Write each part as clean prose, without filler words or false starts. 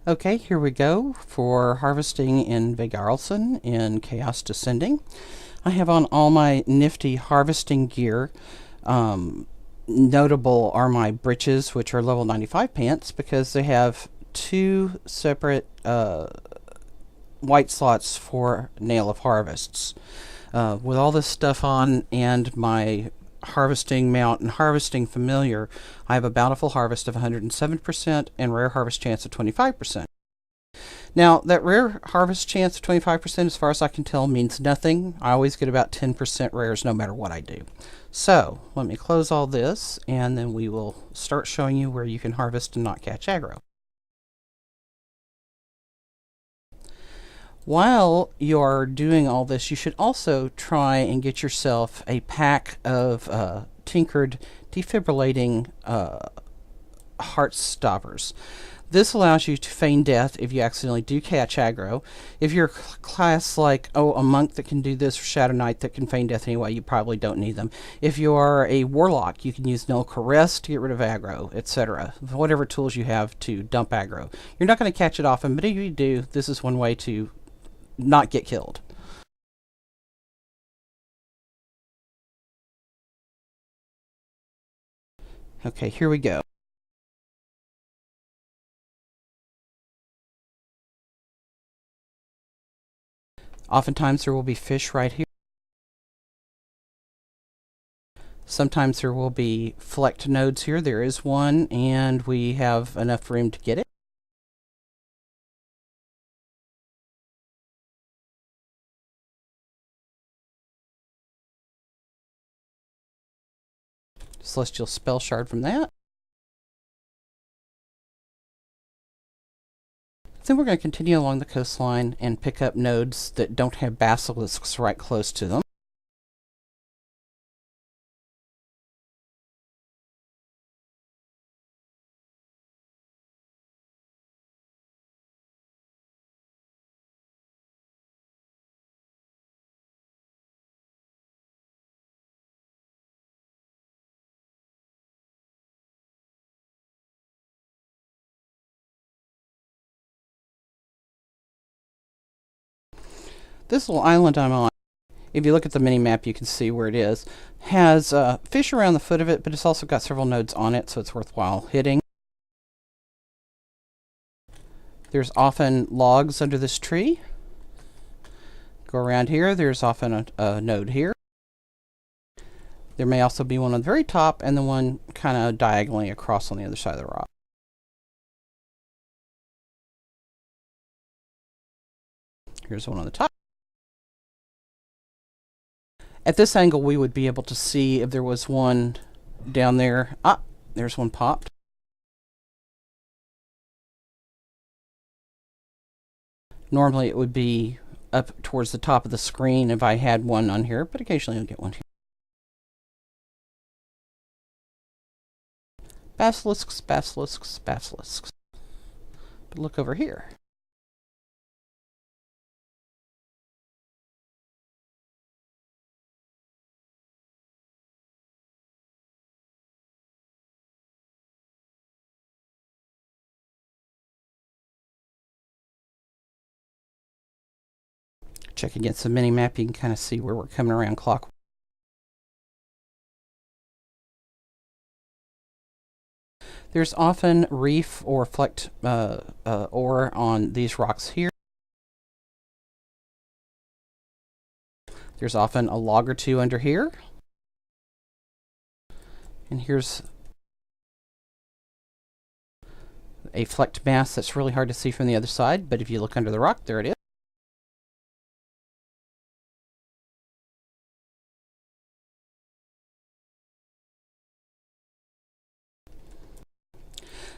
Okay, here we go for harvesting in Vegarlson in Chaos Descending. I have on all my nifty harvesting gear. Notable are my breeches, which are level 95 pants, because they have two separate white slots for Nail of Harvests. With all this stuff on and my harvesting mount and harvesting familiar, I have a bountiful harvest of 107% and rare harvest chance of 25%. Now, that rare harvest chance of 25%, as far as I can tell, means nothing. I always get about 10% rares no matter what I do. So, let me close all this, and then we will start showing you where you can harvest and not catch aggro. While you're doing all this, you should also try and get yourself a pack of tinkered defibrillating heart stoppers. This allows you to feign death if you accidentally do catch aggro. If you're a class like, a monk that can do this, or Shadow Knight that can feign death anyway, you probably don't need them. If you are a warlock, you can use Null Caress to get rid of aggro, etc. Whatever tools you have to dump aggro. You're not going to catch it often, but if you do, this is one way to not get killed. Okay, here we go. Oftentimes there will be fish right here. Sometimes there will be flecked nodes here. There is one, and we have enough room to get it. Celestial Spell Shard from that. Then we're going to continue along the coastline and pick up nodes that don't have basilisks right close to them. This little island I'm on, if you look at the mini-map, you can see where it is, has fish around the foot of it, but it's also got several nodes on it, so it's worthwhile hitting. There's often logs under this tree. Go around here, there's often a node here. There may also be one on the very top and the one kind of diagonally across on the other side of the rock. Here's one on the top. At this angle, we would be able to see if there was one down there. Ah, there's one popped. Normally it would be up towards the top of the screen if I had one on here, but occasionally you'll get one here. Basilisks, basilisks, basilisks. But look over here. Check against the mini-map, you can kind of see where we're coming around clockwise. There's often reef or flecked ore on these rocks here. There's often a log or two under here. And here's a flecked mass that's really hard to see from the other side, but if you look under the rock, there it is.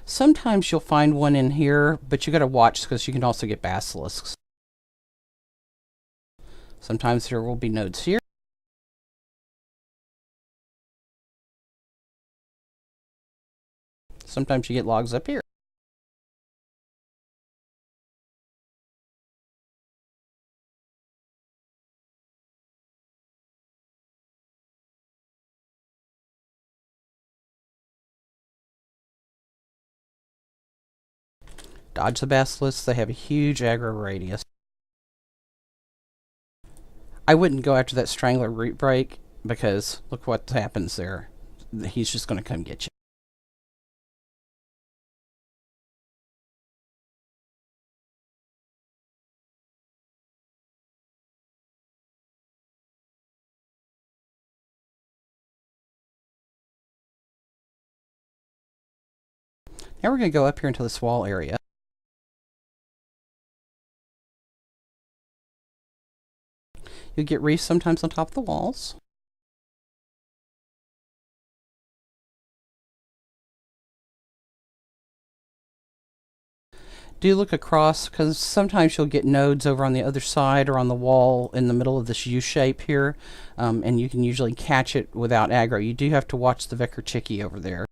Sometimes you'll find one in here, but you gotta watch because you can also get basilisks. Sometimes there will be nodes here. Sometimes you get logs up here. dodge the basilisks. They have a huge aggro radius. I wouldn't go after that strangler root break because look what happens there. He's just going to come get you. Now we're going to go up here into this wall area. You'll get reefs sometimes on top of the walls. Do look across, because sometimes you'll get nodes over on the other side or on the wall in the middle of this U shape here, and you can usually catch it without aggro. You do have to watch the Vegarlson over there.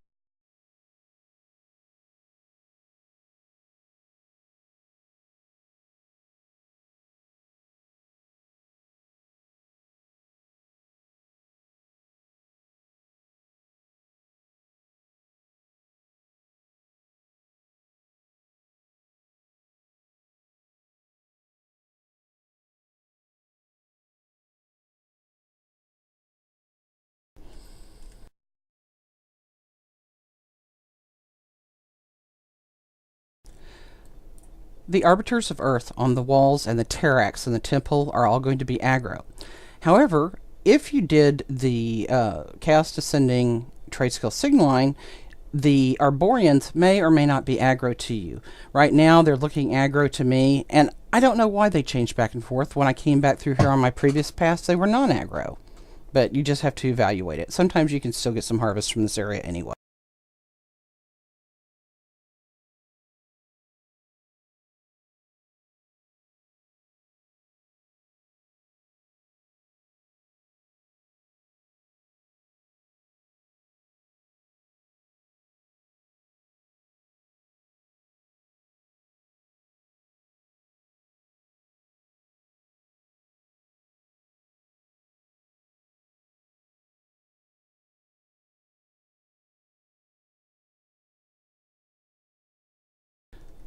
The Arbiters of Earth on the walls and the Terrax in the temple are all going to be aggro. However, if you did the Chaos Descending trade skill Signaline, the Arborians may or may not be aggro to you. Right now, they're looking aggro to me, and I don't know why they changed back and forth. When I came back through here on my previous pass, they were non-aggro. But you just have to evaluate it. Sometimes you can still get some harvest from this area anyway.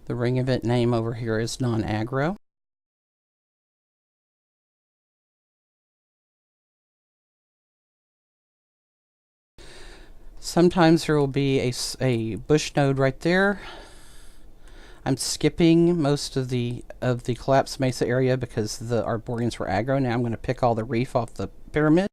The ring event name over here is non-aggro. Sometimes there will be a bush node right there. I'm skipping most of the collapsed mesa area because the Arborians were aggro. Now I'm going to pick all the reef off the pyramid.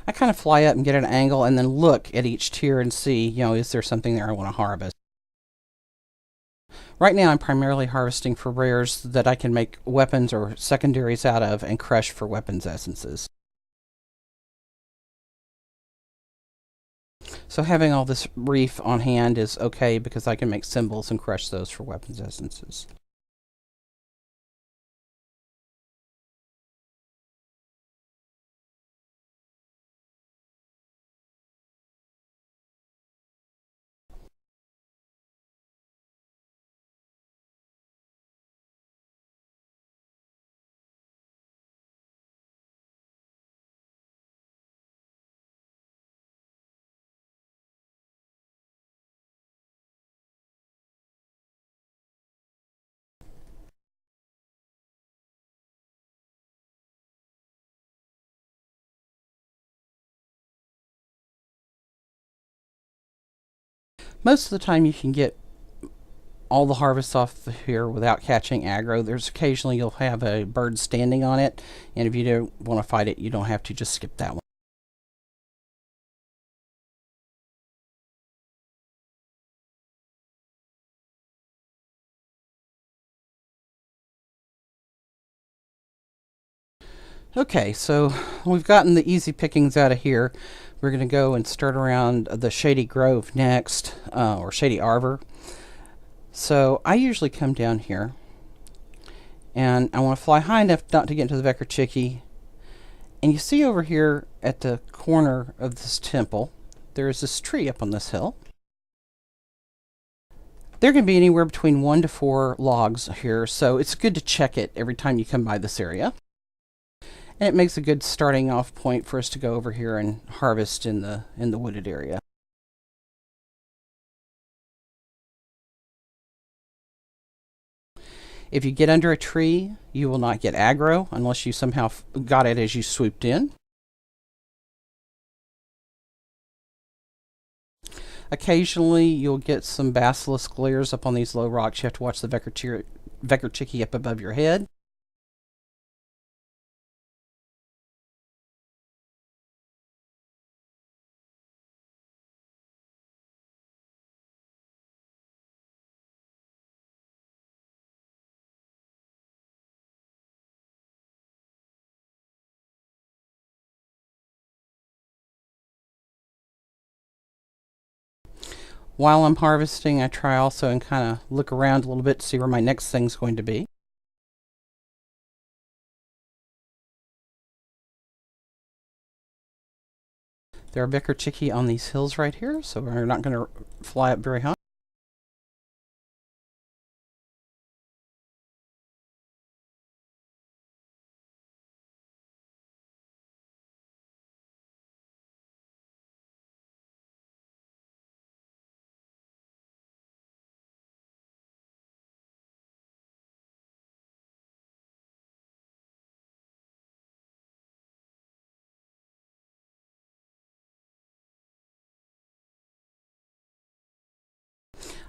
I kind of fly up and get an angle and then look at each tier and see, is there something there I want to harvest. Right now I'm primarily harvesting for rares that I can make weapons or secondaries out of and crush for weapons essences. So having all this reef on hand is okay because I can make symbols and crush those for weapons essences. Most of the time you can get all the harvests off here without catching aggro. There's occasionally you'll have a bird standing on it, and if you don't want to fight it, you don't have to, just skip that one. Okay, so we've gotten the easy pickings out of here. We're going to go and start around the Shady Grove next, or Shady Arbor. So I usually come down here, and I want to fly high enough not to get into the Vegarlson. And you see over here at the corner of this temple, there's this tree up on this hill. There can be anywhere between 1 to 4 logs here, so it's good to check it every time you come by this area. And it makes a good starting off point for us to go over here and harvest in the wooded area. If you get under a tree, you will not get aggro unless you somehow got it as you swooped in. Occasionally, you'll get some basilisk glares up on these low rocks. You have to watch the Vegarlson up above your head. While I'm harvesting, I try also and kind of look around a little bit to see where my next thing's going to be. There are Vegarlson on these hills right here, so we're not going to fly up very high.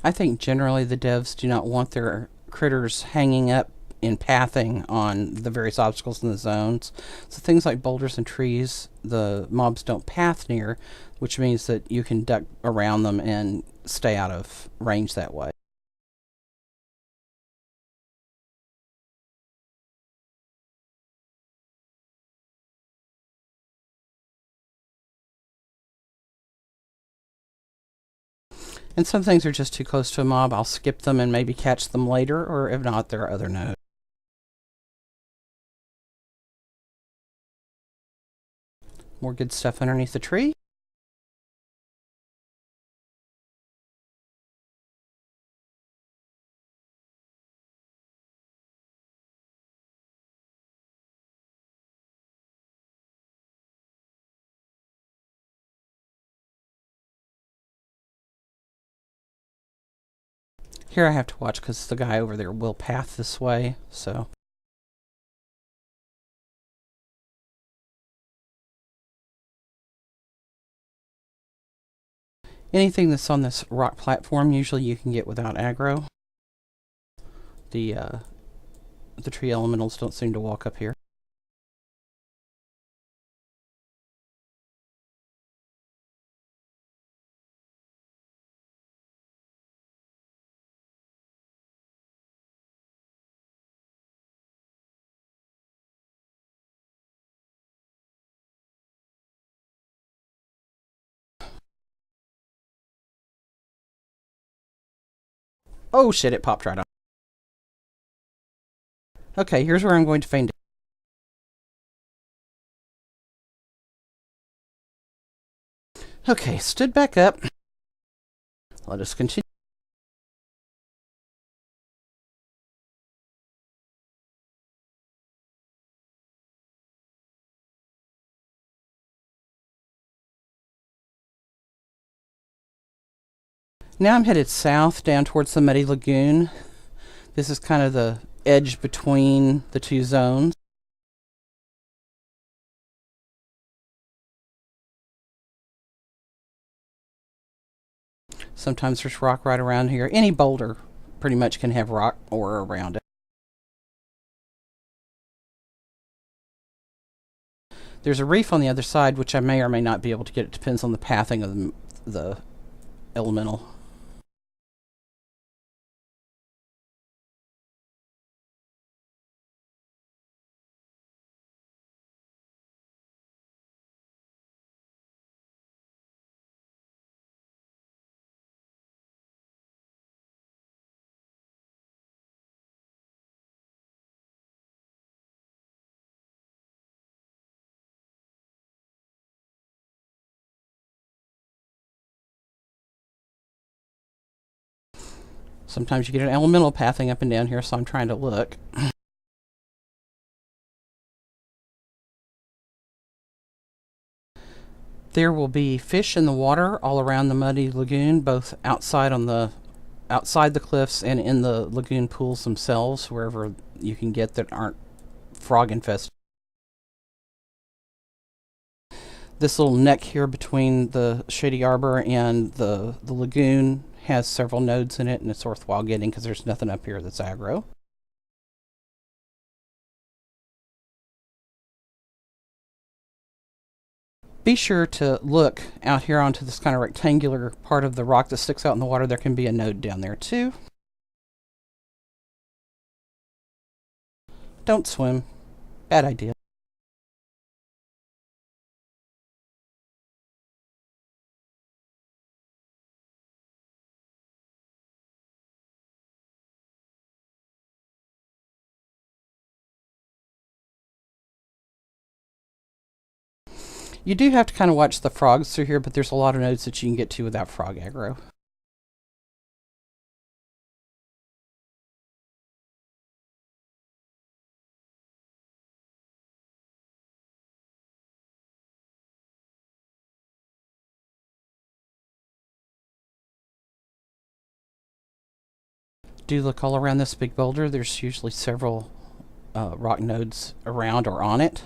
I think generally the devs do not want their critters hanging up in pathing on the various obstacles in the zones. So things like boulders and trees, the mobs don't path near, which means that you can duck around them and stay out of range that way. And some things are just too close to a mob. I'll skip them and maybe catch them later, or if not, there are other nodes. More good stuff underneath the tree. Here I have to watch because the guy over there will path this way, so. Anything that's on this rock platform, usually you can get without aggro. The tree elementals don't seem to walk up here. Oh shit, it popped right on. Okay, here's where I'm going to feign. Okay, stood back up. Let us continue. Now I'm headed south down towards the Muddy Lagoon. This is kind of the edge between the two zones. Sometimes there's rock right around here. Any boulder pretty much can have rock or around it. There's a reef on the other side, which I may or may not be able to get. It depends on the pathing of the elemental. Sometimes you get an elemental pathing up and down here, so I'm trying to look. There will be fish in the water all around the muddy lagoon, both outside the cliffs and in the lagoon pools themselves, wherever you can get that aren't frog infested. This little neck here between the Shady Arbor and the lagoon has several nodes in it, and it's worthwhile getting because there's nothing up here that's aggro. Be sure to look out here onto this kind of rectangular part of the rock that sticks out in the water. There can be a node down there too. Don't swim. Bad idea. You do have to kind of watch the frogs through here, but there's a lot of nodes that you can get to without frog aggro. Do look all around this big boulder. There's usually several rock nodes around or on it.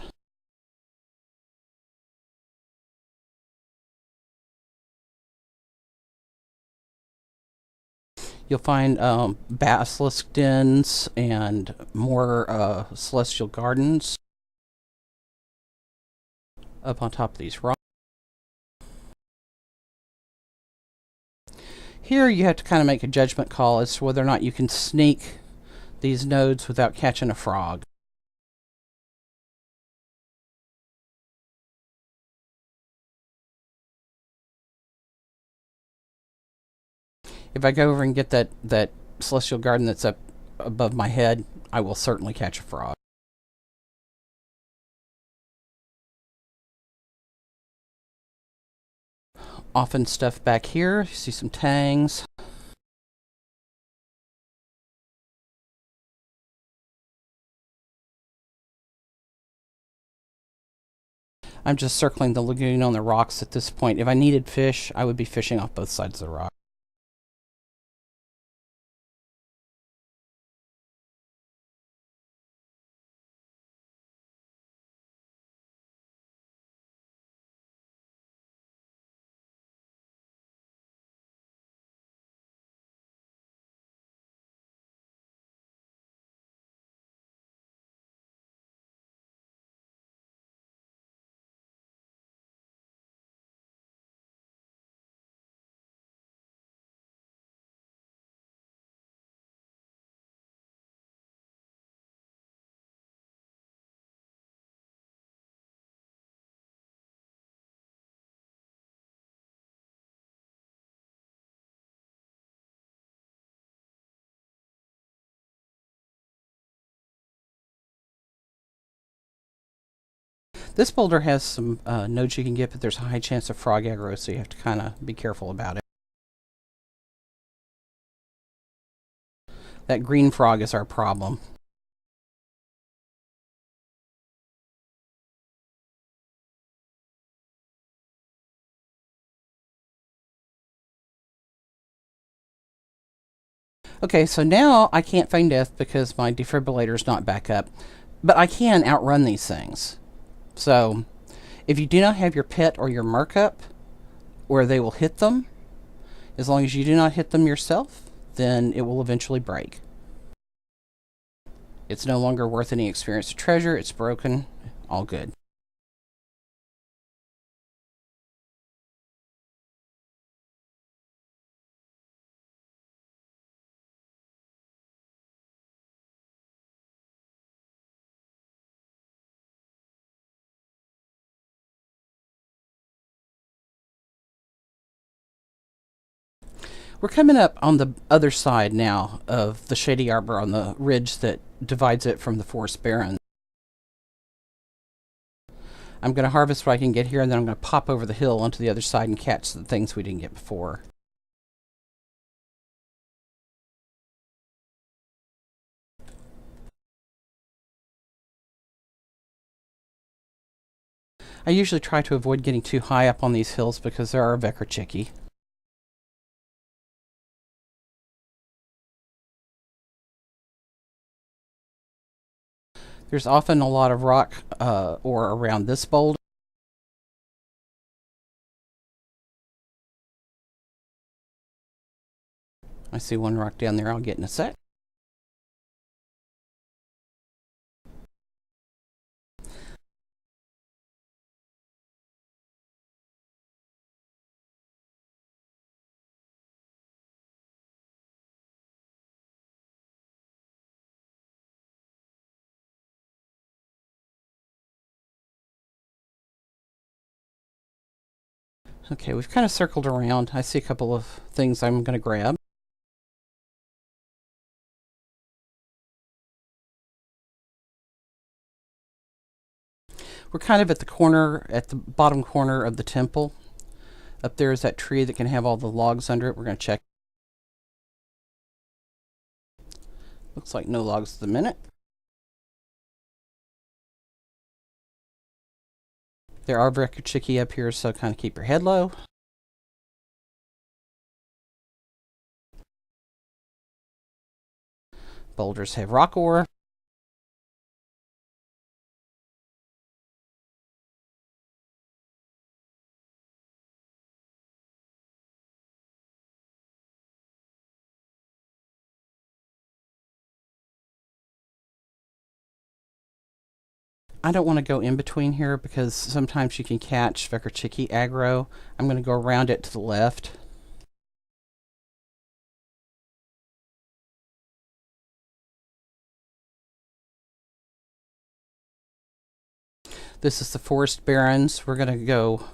You'll find basilisk dens and more celestial gardens up on top of these rocks. Here you have to kind of make a judgment call as to whether or not you can sneak these nodes without catching a frog. If I go over and get that celestial garden that's up above my head, I will certainly catch a frog. Often stuff back here. You see some tangs. I'm just circling the lagoon on the rocks at this point. If I needed fish, I would be fishing off both sides of the rock. This boulder has some nodes you can get, but there's a high chance of frog aggro, so you have to kind of be careful about it. That green frog is our problem. Okay, so now I can't feign death because my defibrillator's not back up, but I can outrun these things. So, if you do not have your pet or your merc up, where they will hit them, as long as you do not hit them yourself, then it will eventually break. It's no longer worth any experience or treasure, it's broken, all good. We're coming up on the other side now of the Shady Arbor on the ridge that divides it from the Forest Barren. I'm going to harvest what I can get here, and then I'm going to pop over the hill onto the other side and catch the things we didn't get before. I usually try to avoid getting too high up on these hills because there are Vegarlson. There's often a lot of rock ore around this boulder. I see one rock down there I'll get in a sec. Okay, we've kind of circled around. I see a couple of things I'm going to grab. We're kind of at the corner, at the bottom corner of the temple. Up there is that tree that can have all the logs under it. We're going to check. Looks like no logs at the minute. There are Vegarlson up here, so kind of keep your head low. Boulders have rock ore. I don't want to go in between here because sometimes you can catch Vegarlson aggro. I'm going to go around it to the left. This is the Forest Barrens. We're going to go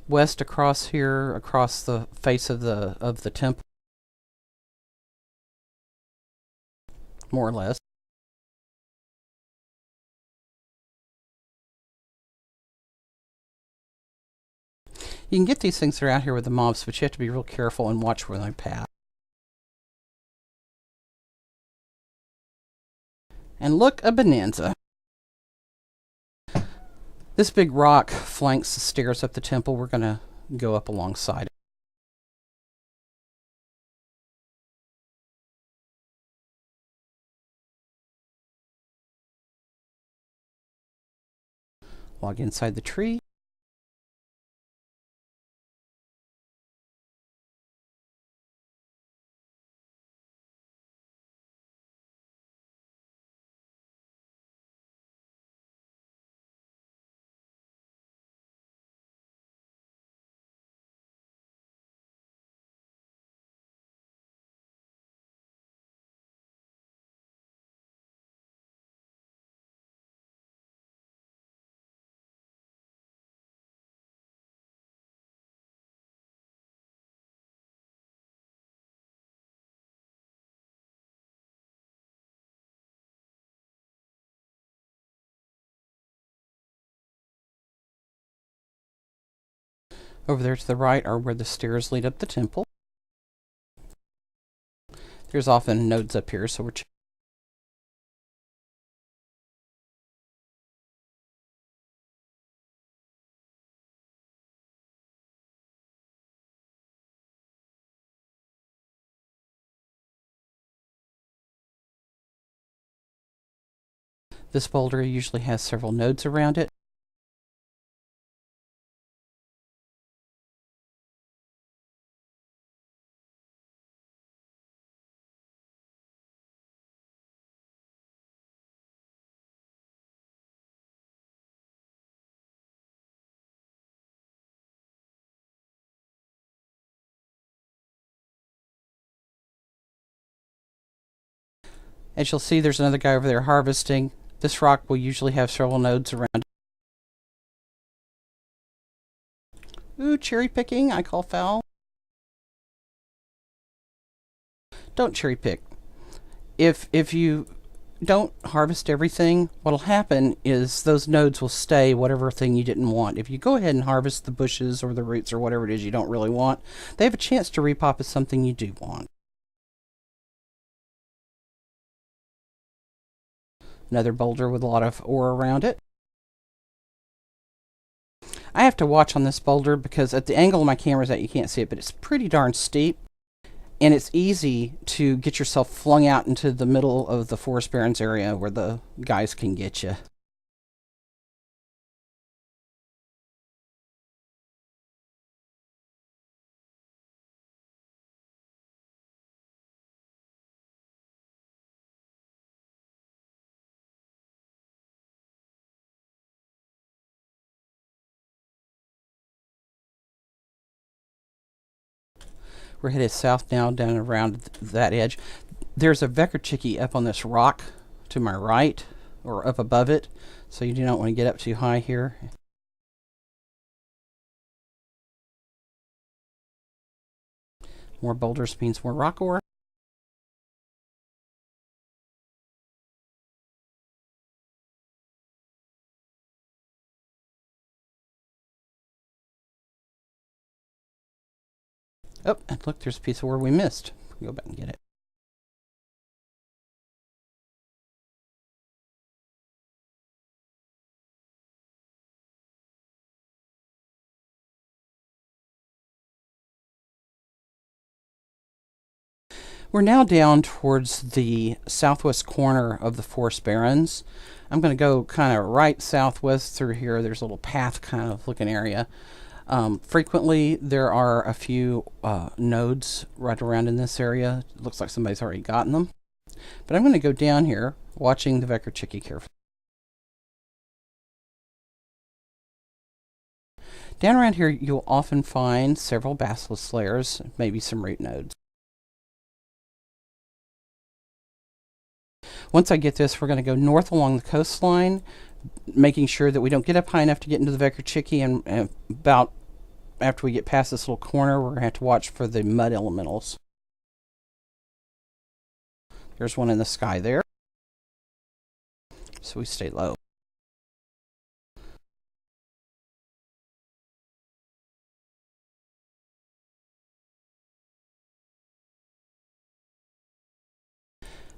west across here, across the face of the temple, more or less. You can get these things around here with the mobs, but you have to be real careful and watch where they pass. And look, a bonanza. This big rock flanks the stairs up the temple. We're going to go up alongside it. Log inside the tree. Over there to the right are where the stairs lead up the temple. There's often nodes up here, so we're checking. This boulder usually has several nodes around it. As you'll see, there's another guy over there harvesting. This rock will usually have several nodes around it. Ooh, cherry picking, I call foul. Don't cherry pick. If you don't harvest everything, what'll happen is those nodes will stay whatever thing you didn't want. If you go ahead and harvest the bushes or the roots or whatever it is you don't really want, they have a chance to repop as something you do want. Another boulder with a lot of ore around it. I have to watch on this boulder because at the angle of my camera is that you can't see it, but it's pretty darn steep. And it's easy to get yourself flung out into the middle of the Forest Barrens area where the guys can get you. We're headed south now, down around that edge. There's a Vegarlson up on this rock to my right, or up above it, so you do not want to get up too high here. More boulders means more rock ore. Oh, and look, there's a piece of ore we missed. Go back and get it. We're now down towards the southwest corner of the Forest Barrens. I'm going to go kind of right southwest through here. There's a little path kind of looking area. Frequently, there are a few nodes right around in this area. It looks like somebody's already gotten them. But I'm going to go down here, watching the Vegarlson carefully. Down around here, you'll often find several basilisk layers, maybe some root nodes. Once I get this, we're going to go north along the coastline, making sure that we don't get up high enough to get into the Vegarlson, and about after we get past this little corner, we're going to have to watch for the mud elementals. There's one in the sky there, so we stay low.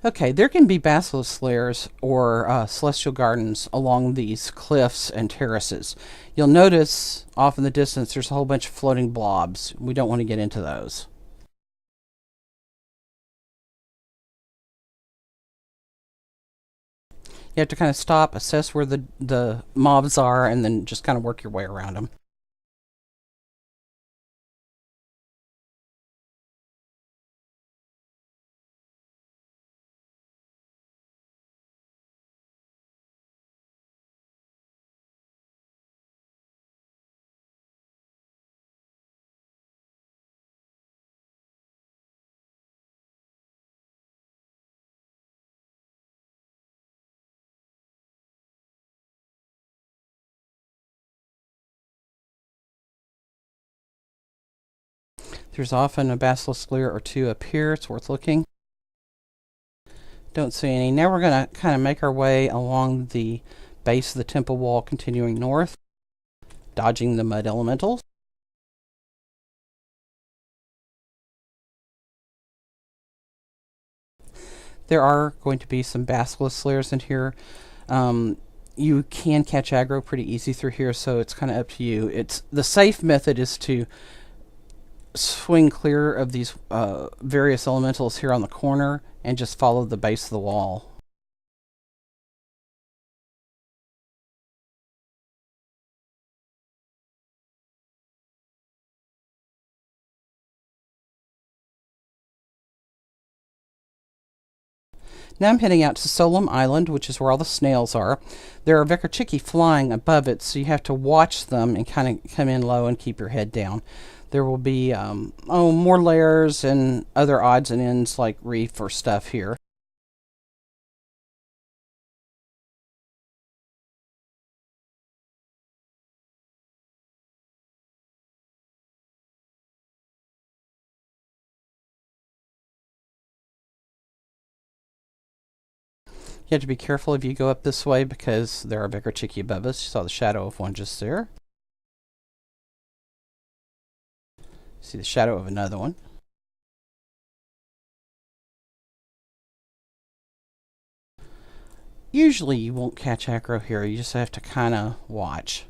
Okay, there can be basilisk layers or celestial gardens along these cliffs and terraces. You'll notice off in the distance there's a whole bunch of floating blobs. We don't want to get into those. You have to kind of stop, assess where the mobs are, and then just kind of work your way around them. There's often a basilisk layer or two up here. It's worth looking. Don't see any. Now we're going to kind of make our way along the base of the temple wall, continuing north, dodging the mud elementals. There are going to be some basilisk layers in here. You can catch aggro pretty easy through here, so it's kind of up to you. The safe method is to swing clear of these various elementals here on the corner and just follow the base of the wall. Now I'm heading out to Solom Island, which is where all the snails are. There are Vegarlson flying above it, so you have to watch them and kind of come in low and keep your head down. There will be more layers and other odds and ends like reef or stuff here. You have to be careful if you go up this way because there are Vegarlson above us. You saw the shadow of one just there. See the shadow of another one. Usually you won't catch aggro here. You just have to kind of watch.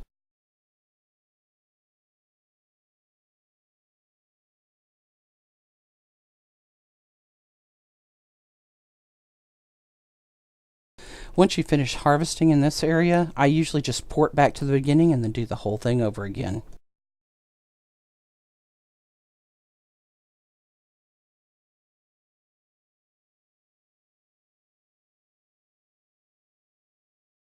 Once you finish harvesting in this area, I usually just port back to the beginning and then do the whole thing over again.